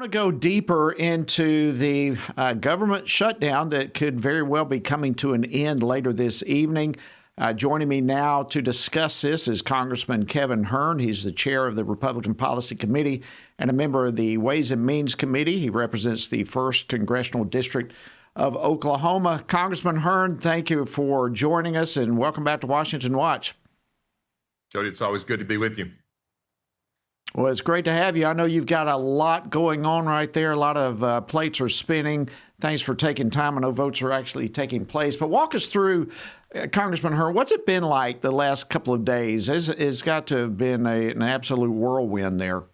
I want to go deeper into the government shutdown that could very well be coming to an end later this evening. Joining me now to discuss this is Congressman Kevin Hern. He's the chair of the Republican Policy Committee and a member of the Ways and Means Committee. He represents the 1st Congressional District of Oklahoma. Congressman Hern, thank you for joining us and welcome back to Washington Watch. Jody, it's always good to be with you. Well, it's great to have you. I know you've got a lot going on right there. A lot of plates are spinning. Thanks for taking time. I know votes are actually taking place. But walk us through, Congressman Hern, what's it been like the last couple of days? It's got to have been an absolute whirlwind there.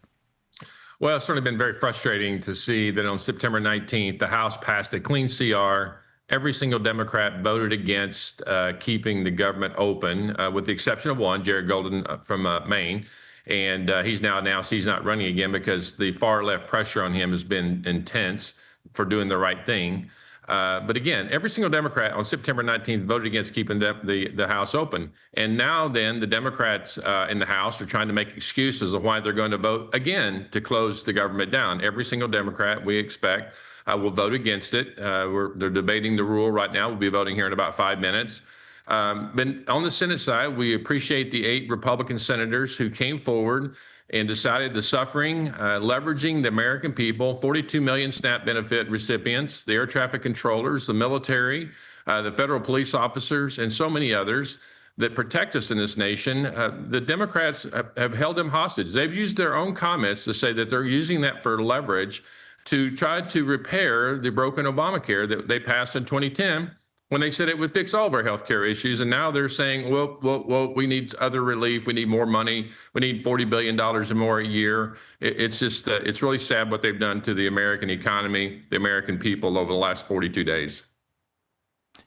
Well, it's certainly been very frustrating to see that on September 19th, the House passed a clean CR. Every single Democrat voted against keeping the government open, with the exception of one, Jared Golden from Maine. And he's now announced he's not running again because the far left pressure on him has been intense for doing the right thing. But again, every single Democrat on September 19th voted against keeping the House open. And now then the Democrats in the House are trying to make excuses of why they're going to vote again to close the government down. Every single Democrat, we expect, will vote against it. They're debating the rule right now. We'll be voting here in about 5 minutes. But on the Senate side, we appreciate the 8 Republican senators who came forward and decided the suffering, leveraging the American people, 42 million SNAP benefit recipients, the air traffic controllers, the military, the federal police officers, and so many others that protect us in this nation. The Democrats have held them hostage. They've used their own comments to say that they're using that for leverage to try to repair the broken Obamacare that they passed in 2010. When they said it would fix all of our health care issues. And now they're saying, well, we need other relief. We need more money. We need $40 billion or more a year. It's just, it's really sad what they've done to the American economy, the American people over the last 42 days.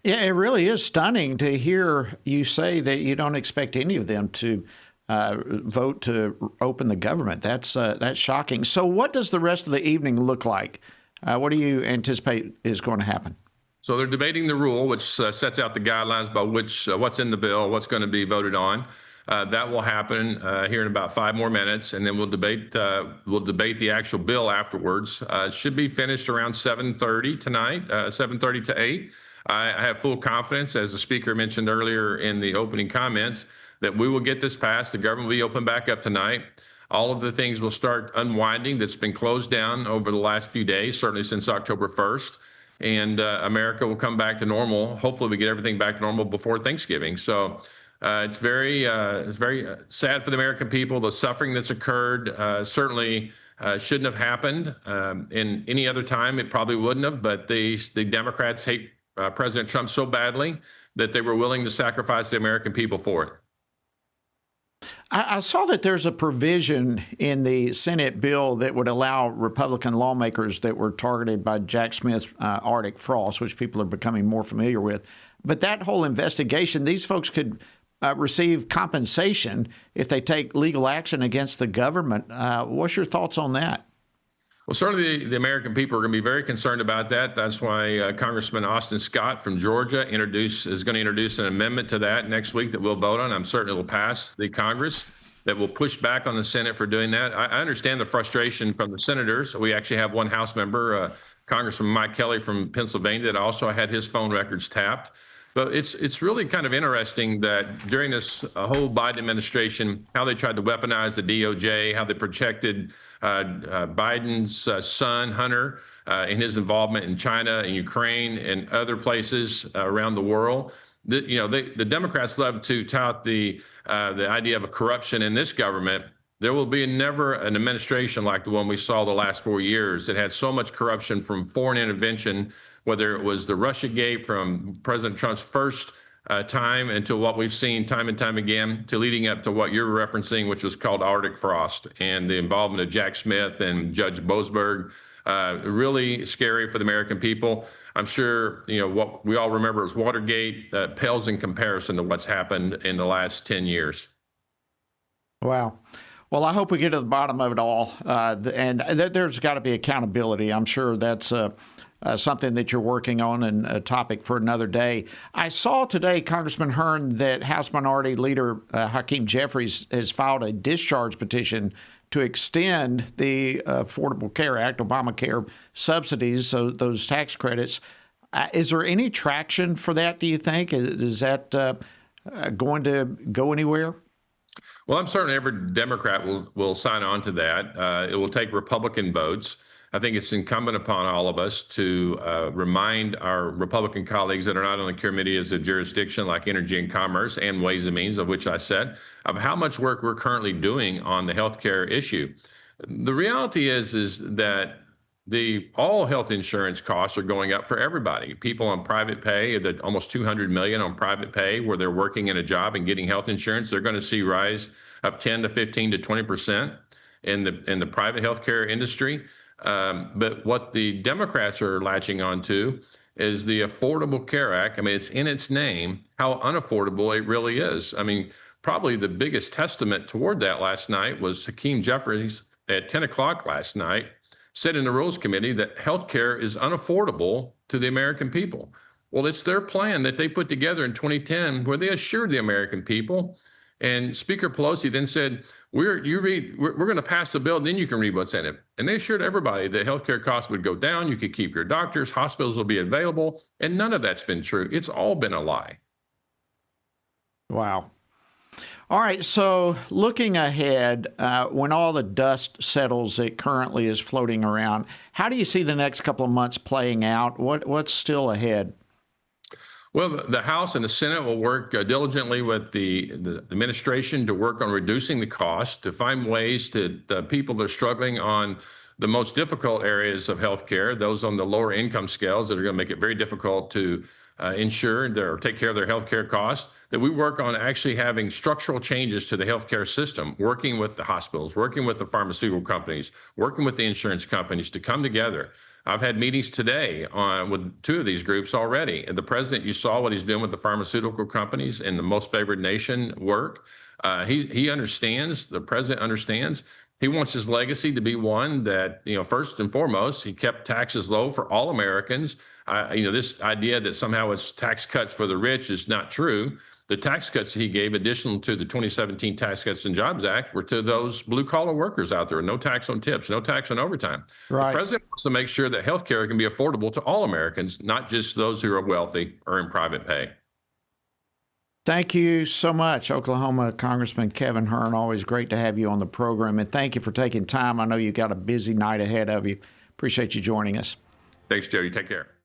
Yeah, it really is stunning to hear you say that you don't expect any of them to vote to open the government. That's shocking. So what does the rest of the evening look like? What do you anticipate is going to happen? So they're debating the rule, which sets out the guidelines by what's in the bill, what's going to be voted on. That will happen here in about 5 more minutes, and then we'll debate the actual bill afterwards. It should be finished around 7:30 tonight, 7:30 to 8. I have full confidence, as the speaker mentioned earlier in the opening comments, that we will get this passed. The government will be open back up tonight. All of the things will start unwinding that's been closed down over the last few days, certainly since October 1st. And America will come back to normal. Hopefully we get everything back to normal before Thanksgiving. So it's very sad for the American people. The suffering that's occurred certainly shouldn't have happened. In any other time, it probably wouldn't have. But the Democrats hate President Trump so badly that they were willing to sacrifice the American people for it. I saw that there's a provision in the Senate bill that would allow Republican lawmakers that were targeted by Jack Smith Arctic frost, which people are becoming more familiar with. But that whole investigation, these folks could receive compensation if they take legal action against the government. What's your thoughts on that? Well, certainly the American people are going to be very concerned about that. That's why Congressman Austin Scott from Georgia is going to introduce an amendment to that next week that we'll vote on. I'm certain it will pass the Congress that will push back on the Senate for doing that. I understand the frustration from the senators. We actually have one House member, Congressman Mike Kelly from Pennsylvania, that also had his phone records tapped. But it's really kind of interesting that during this whole Biden administration, how they tried to weaponize the DOJ, how they protected Biden's son, Hunter, in his involvement in China and Ukraine and other places around the world. The Democrats love to tout the idea of a corruption in this government. There will be never an administration like the one we saw the last 4 years that had so much corruption from foreign intervention, whether it was the Russiagate from President Trump's first time until what we've seen time and time again, to leading up to what you're referencing, which was called Arctic frost, and the involvement of Jack Smith and Judge Boasberg. Really scary for the American people. I'm sure what we all remember as Watergate pales in comparison to what's happened in the last 10 years. Wow. Well, I hope we get to the bottom of it all, and there's got to be accountability. I'm sure that's something that you're working on and a topic for another day. I saw today, Congressman Hern, that House Minority Leader Hakeem Jeffries has filed a discharge petition to extend the Affordable Care Act, Obamacare subsidies, so those tax credits. Is there any traction for that, do you think? Is that going to go anywhere? Well, I'm certain every Democrat will sign on to that. It will take Republican votes. I think it's incumbent upon all of us to remind our Republican colleagues that are not on the committees of jurisdiction like Energy and Commerce and Ways and Means, of which I said, of how much work we're currently doing on the healthcare issue. The reality is that all health insurance costs are going up for everybody. People on private pay, the almost 200 million on private pay, where they're working in a job and getting health insurance, they're going to see rise of 10 to 15 to 20% in the private healthcare industry. But what the Democrats are latching onto is the Affordable Care Act. I mean, it's in its name how unaffordable it really is. I mean, probably the biggest testament toward that last night was Hakeem Jeffries at 10 o'clock last night said in the Rules Committee that healthcare is unaffordable to the American people. Well, it's their plan that they put together in 2010 where they assured the American people. And Speaker Pelosi then said, we're going to pass the bill, and then you can read what's in it. And they assured everybody that healthcare costs would go down. You could keep your doctors, hospitals will be available. And none of that's been true. It's all been a lie. Wow. All right. So looking ahead, when all the dust settles that currently is floating around, how do you see the next couple of months playing out? What's still ahead? Well, the House and the Senate will work diligently with the administration to work on reducing the cost, to find ways to the people that are struggling on the most difficult areas of healthcare, those on the lower income scales that are going to make it very difficult to insure or take care of their healthcare costs, that we work on actually having structural changes to the healthcare system, working with the hospitals, working with the pharmaceutical companies, working with the insurance companies to come together. I've had meetings today with two of these groups already. And the president, you saw what he's doing with the pharmaceutical companies and the most favored nation work. He understands, the president understands. He wants his legacy to be one that, first and foremost, he kept taxes low for all Americans. This idea that somehow it's tax cuts for the rich is not true. The tax cuts he gave, additional to the 2017 Tax Cuts and Jobs Act, were to those blue-collar workers out there. No tax on tips, no tax on overtime. Right. The president wants to make sure that health care can be affordable to all Americans, not just those who are wealthy or in private pay. Thank you so much, Oklahoma Congressman Kevin Hern. Always great to have you on the program. And thank you for taking time. I know you got a busy night ahead of you. Appreciate you joining us. Thanks, Joe. You take care.